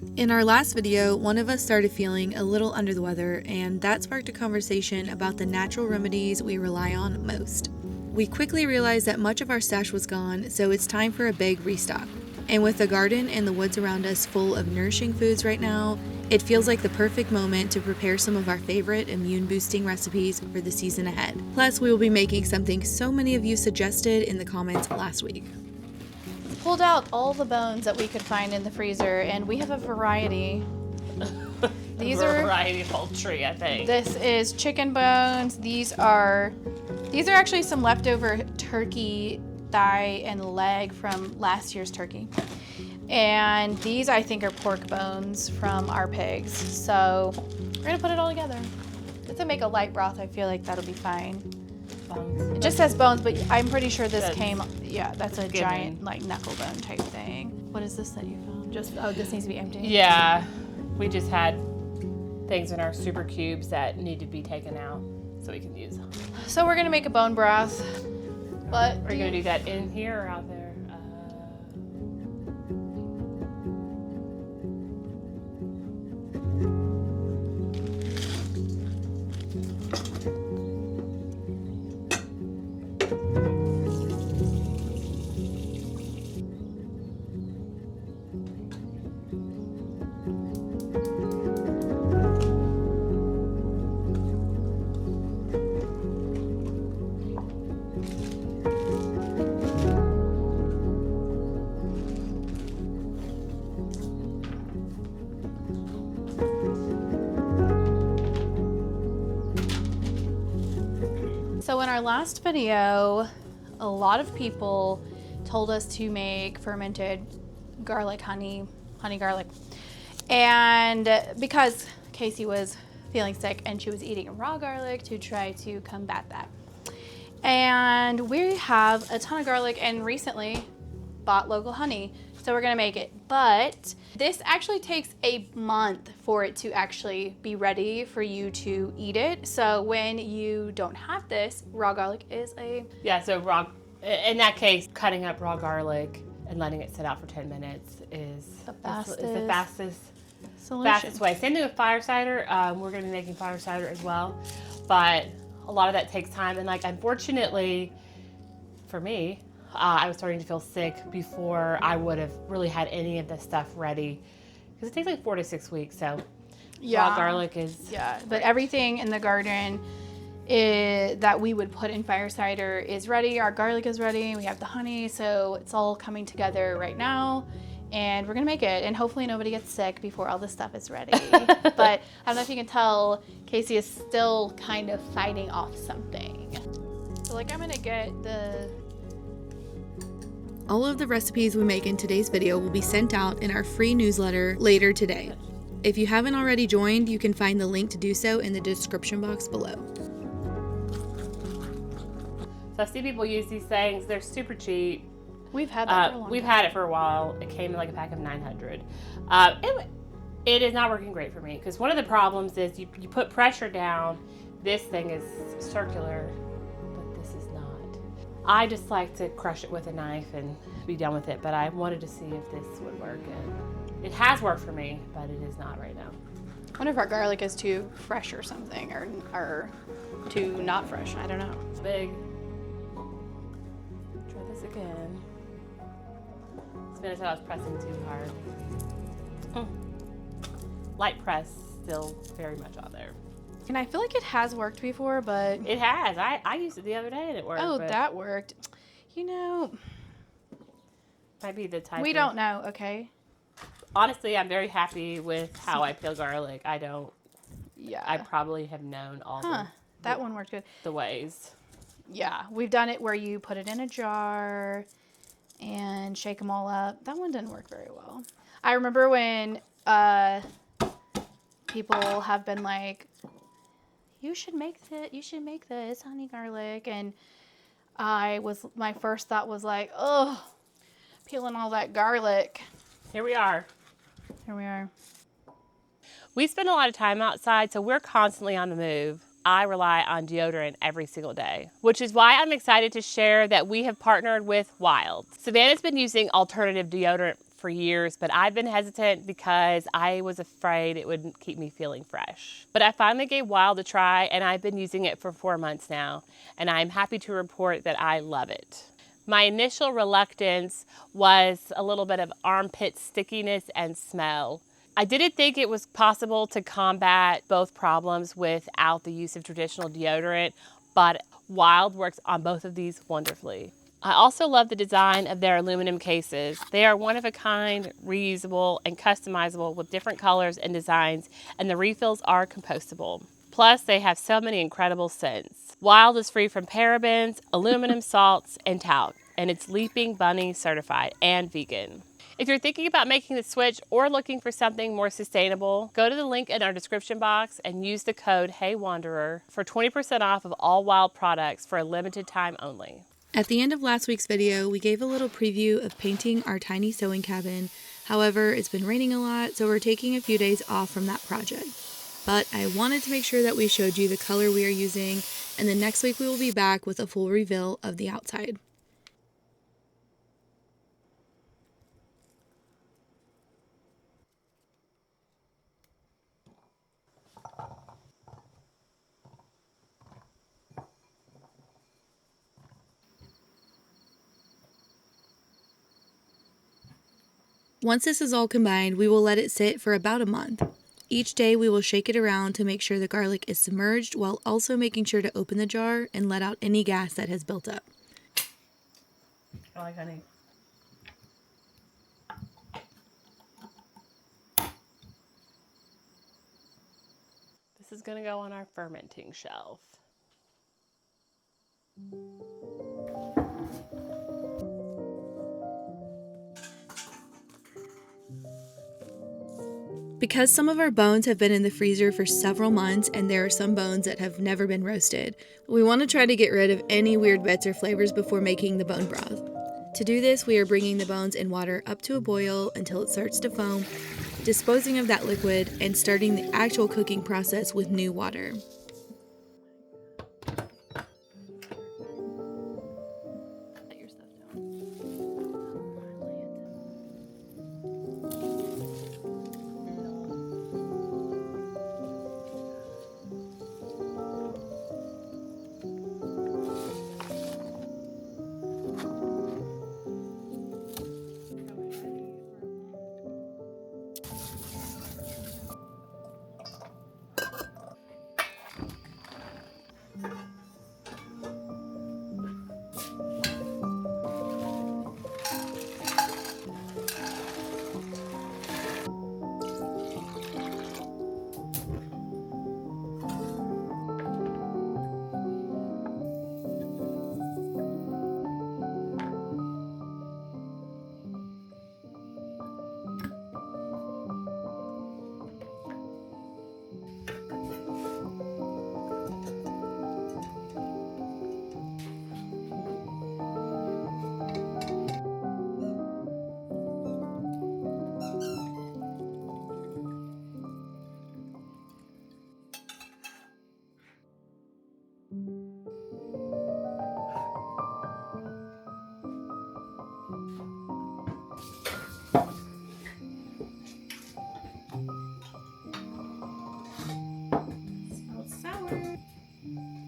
In our last video, one of us started feeling a little under the weather, and that sparked a conversation about the natural remedies we rely on most. We quickly realized that much of our stash was gone, so it's time for a big restock. And with the garden and the woods around us full of nourishing foods right now, it feels like the perfect moment to prepare some of our favorite immune-boosting recipes for the season ahead. Plus, we will be making something so many of you suggested in the comments last week. Pulled out all the bones that we could find in the freezer, and we have a variety. These are variety of poultry, I think. This is chicken bones. These are actually some leftover turkey thigh and leg from last year's turkey. And these, I think, are pork bones from our pigs. So we're gonna put it all together. Just to make a light broth, I feel like that'll be fine. Bones. It just says bones, but I'm pretty sure this That's came, yeah, that's a skinny. giant like knuckle bone type thing. What is this that you found? Oh, this needs to be empty. Yeah, we just had things in our super cubes that need to be taken out so we can use them. So we're gonna make a bone broth, but Are you gonna do that in here or out there? So in our last video, a lot of people told us to make fermented garlic, honey garlic. And because Casey was feeling sick and she was eating raw garlic to try to combat that. And we have a ton of garlic and recently bought local honey. So we're gonna make it, but this actually takes a month for it to actually be ready for you to eat it. So when you don't have this, raw garlic is Yeah, so in that case, cutting up raw garlic and letting it sit out for 10 minutes is the fastest solution. Fastest way. Same thing with fire cider. We're gonna be making fire cider as well, but a lot of that takes time. And like, unfortunately for me, I was starting to feel sick before I would have really had any of this stuff ready, because it takes like 4 to 6 weeks. So raw garlic is but everything in the garden that we would put in fire cider is ready. Our garlic is ready. We have the honey, so it's all coming together right now, and we're gonna make it. And hopefully nobody gets sick before all this stuff is ready. But I don't know if you can tell, Casey is still kind of fighting off something. So like, I'm gonna get All of the recipes we make in today's video will be sent out in our free newsletter later today. If you haven't already joined, you can find the link to do so in the description box below. So I see people use these things. They're super cheap. We've had that for a long We've time. had it for a while. It came in like a pack of 900. It is not working great for me, because one of the problems is you put pressure down. This thing is circular, but this is not. I just like to crush it with a knife and be done with it, but I wanted to see if this would work, and it has worked for me, but it is not right now. I wonder if our garlic is too fresh or something, or too not fresh. I don't know. It's big. Try this again. Spinach, I was pressing too hard. Light press, still very much on there. And I feel like it has worked before, but It has. I used it the other day and it worked. oh, but that worked. You know, might be the type. we don't know. Okay. Honestly, I'm very happy with how I peel garlic. I Yeah. probably have known all That one worked good. the ways. Yeah, we've done it where you put it in a jar and shake them all up. That one didn't work very well. I remember when people have been like, you should make this honey garlic, and my first thought was like, oh, peeling all that garlic. Here we are. Here we are. We spend a lot of time outside, so we're constantly on the move. I rely on deodorant every single day, which is why I'm excited to share that we have partnered with Wild. Savannah's been using alternative deodorant for years, but I've been hesitant because I was afraid it wouldn't keep me feeling fresh. But I finally gave Wild a try, and I've been using it for 4 months now, and I'm happy to report that I love it. My initial reluctance was a little bit of armpit stickiness and smell. I didn't think it was possible to combat both problems without the use of traditional deodorant, but Wild works on both of these wonderfully. I also love the design of their aluminum cases. They are one of a kind, reusable, and customizable with different colors and designs, and the refills are compostable. Plus, they have so many incredible scents. Wild is free from parabens, aluminum salts, and talc, and it's Leaping Bunny certified and vegan. If you're thinking about making the switch or looking for something more sustainable, go to the link in our description box and use the code HeyWanderer for 20% off of all Wild products for a limited time only. At the end of last week's video, we gave a little preview of painting our tiny sewing cabin. However, it's been raining a lot, so we're taking a few days off from that project. But I wanted to make sure that we showed you the color we are using, and then next week we will be back with a full reveal of the outside. Once this is all combined, we will let it sit for about a month. Each day we will shake it around to make sure the garlic is submerged while also making sure to open the jar and let out any gas that has built up. I like honey. This is going to go on our fermenting shelf. Because some of our bones have been in the freezer for several months and there are some bones that have never been roasted, we want to try to get rid of any weird bits or flavors before making the bone broth. To do this, we are bringing the bones in water up to a boil until it starts to foam, disposing of that liquid, and starting the actual cooking process with new water.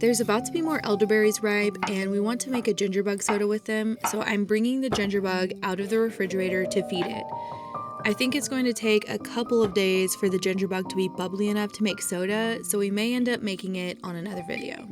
There's about to be more elderberries ripe, and we want to make a gingerbug soda with them, so I'm bringing the gingerbug out of the refrigerator to feed it. I think it's going to take a couple of days for the gingerbug to be bubbly enough to make soda, so we may end up making it on another video.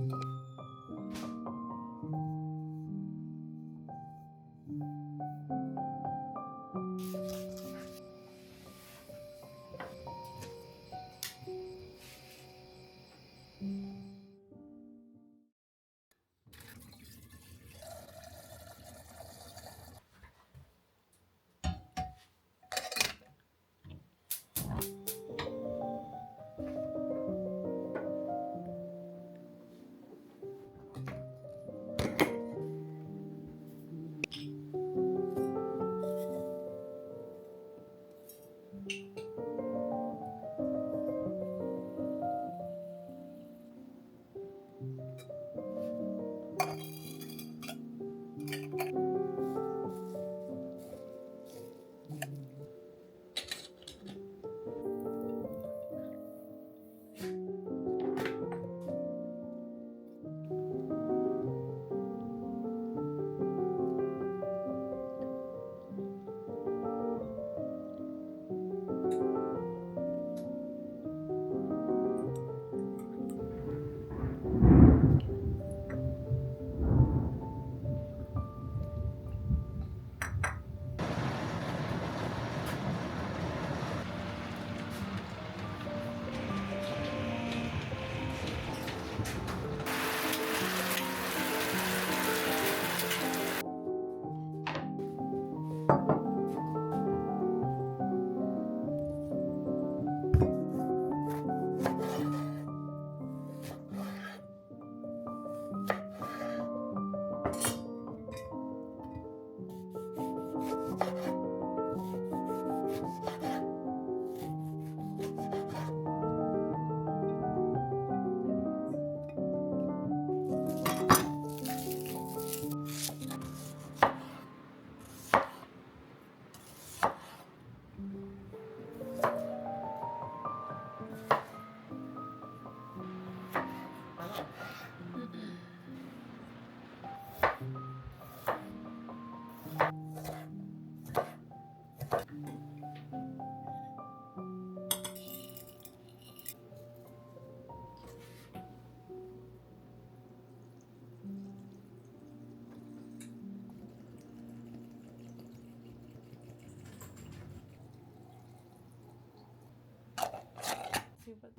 too, but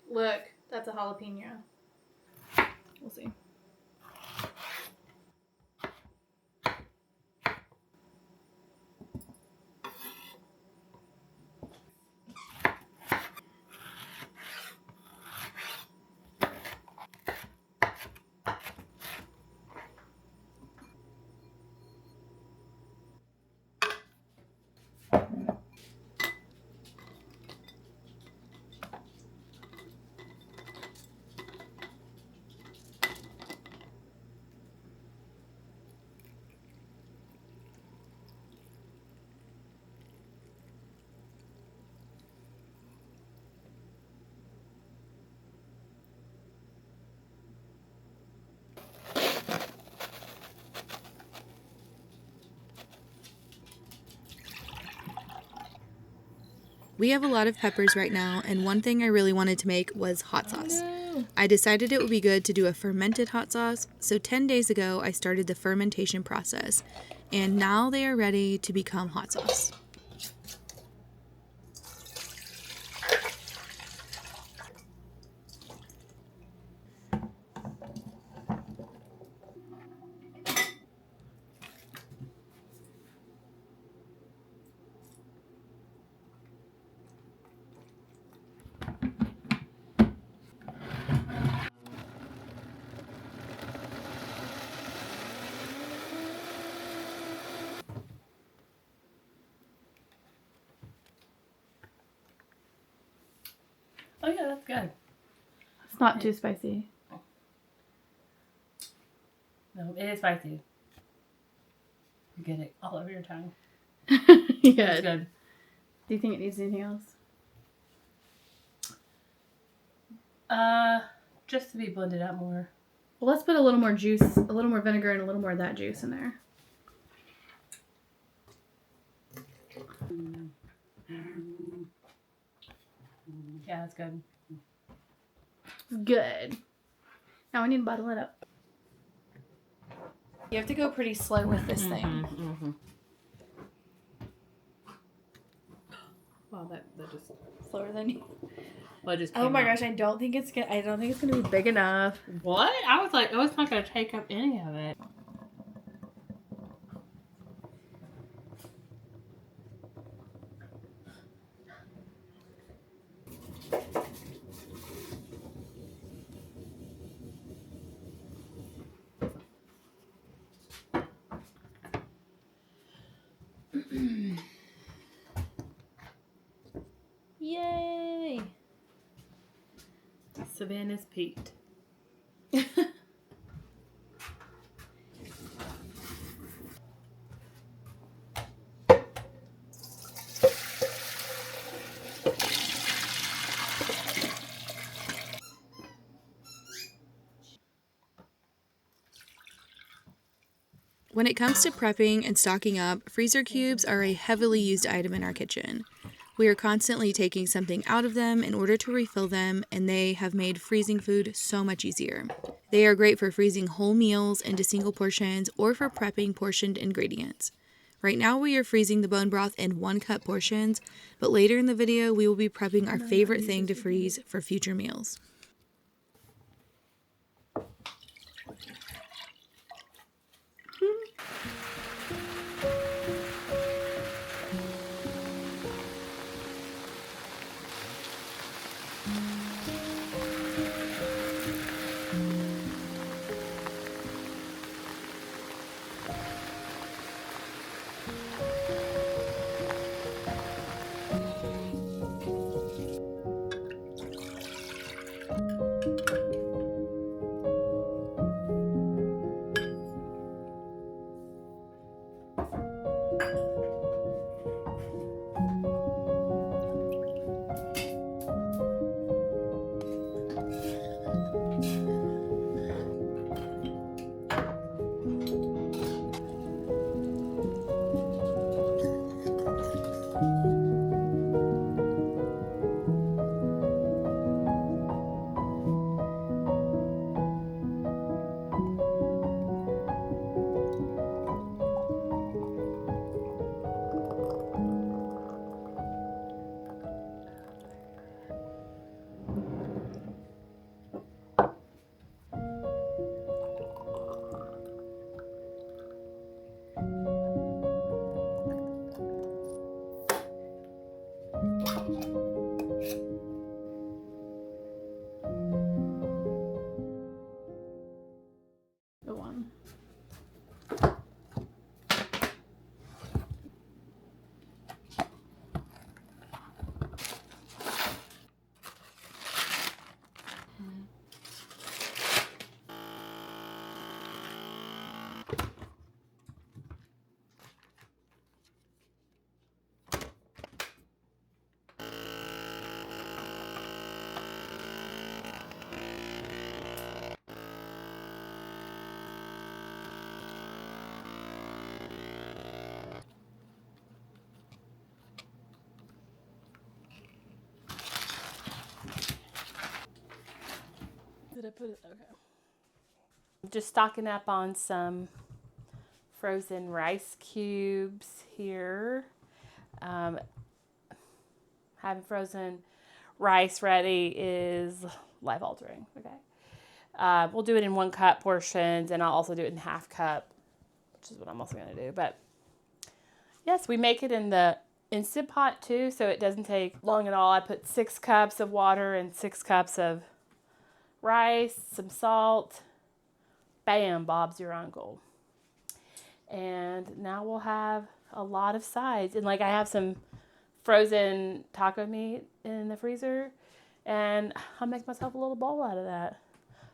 look, that's a jalapeno. We'll see. We have a lot of peppers right now, and one thing I really wanted to make was hot sauce. I decided it would be good to do a fermented hot sauce, so 10 days ago I started the fermentation process, and now they are ready to become hot sauce. Oh yeah, that's good. It's not too spicy. No, it is spicy. You get it all over your tongue. Yeah. It's good. Do you think it needs anything else? Just to be blended out more. Well, let's put a little more juice, a little more vinegar, and a little more of that juice in there. Yeah, that's good. Good. Now I need to bottle it up. You have to go pretty slow with this thing. Mm-hmm. Wow, that just Slower than you. well, just Oh my came out. gosh, I don't think it's gonna be big enough. What? I was like, oh, it's not gonna take up any of it. Yay! Savannah's peaked. When it comes to prepping and stocking up, freezer cubes are a heavily used item in our kitchen. We are constantly taking something out of them in order to refill them, and they have made freezing food so much easier. They are great for freezing whole meals into single portions or for prepping portioned ingredients. Right now we are freezing the bone broth in 1 cup portions, but later in the video we will be prepping our favorite thing to freeze for future meals. Did I put it? Okay. Just stocking up on some frozen rice cubes here. Having frozen rice ready is life altering. Okay. We'll do it in 1 cup portions, and I'll also do it in half cup, which is what I'm also going to do. But yes, we make it in the Instant Pot too, so it doesn't take long at all. I put 6 cups of water and 6 cups of rice, some salt. Bam, Bob's your uncle. And now we'll have a lot of sides. And like I have some frozen taco meat in the freezer, and I'll make myself a little bowl out of that.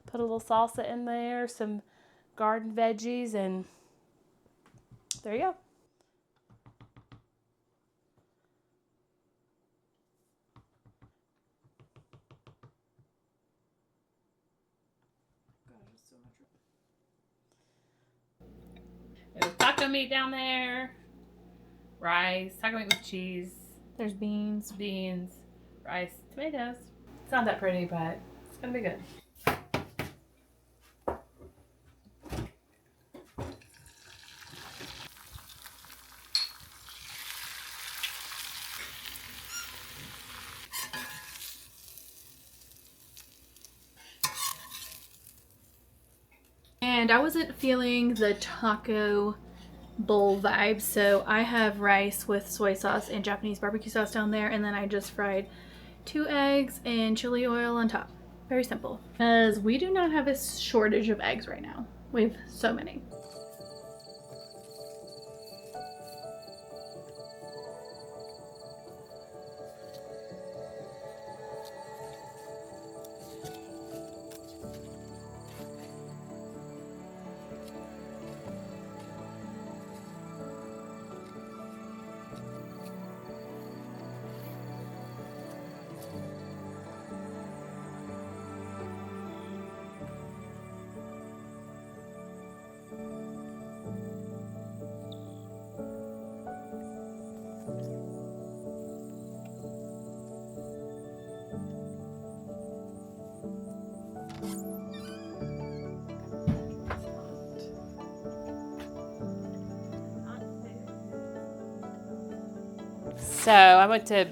Put a little salsa in there, some garden veggies, and there you go. There's taco meat down there, rice, taco meat with cheese. There's beans. Beans, rice, tomatoes. It's not that pretty, but it's gonna be good. And I wasn't feeling the taco bowl vibe, so I have rice with soy sauce and Japanese barbecue sauce down there, and then I just fried 2 eggs and chili oil on top. Very simple. Because we do not have a shortage of eggs right now. We have so many. So I went to,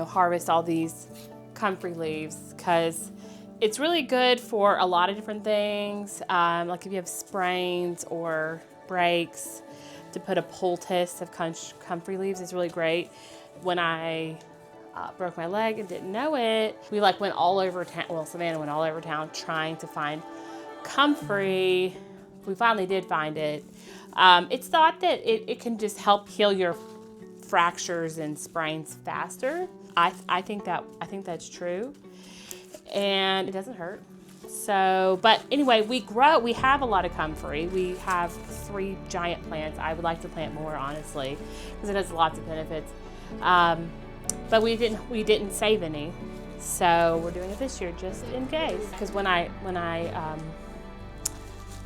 harvest all these comfrey leaves because it's really good for a lot of different things. Like if you have sprains or breaks, to put a poultice of comfrey leaves is really great. When I broke my leg and didn't know it, we went all over town. Well, Savannah went all over town trying to find comfrey. We finally did find it. It's thought that it can just help heal your fractures and sprains faster. I think that's true, and it doesn't hurt. So, but anyway, we have a lot of comfrey. We have 3 giant plants. I would like to plant more, honestly, because it has lots of benefits. But we didn't save any, so we're doing it this year just in case. Because when I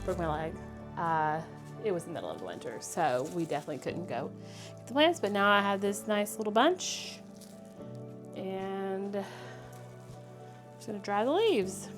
broke my leg, it was the middle of the winter, so we definitely couldn't go get the plants. But now I have this nice little bunch, and I'm just gonna dry the leaves.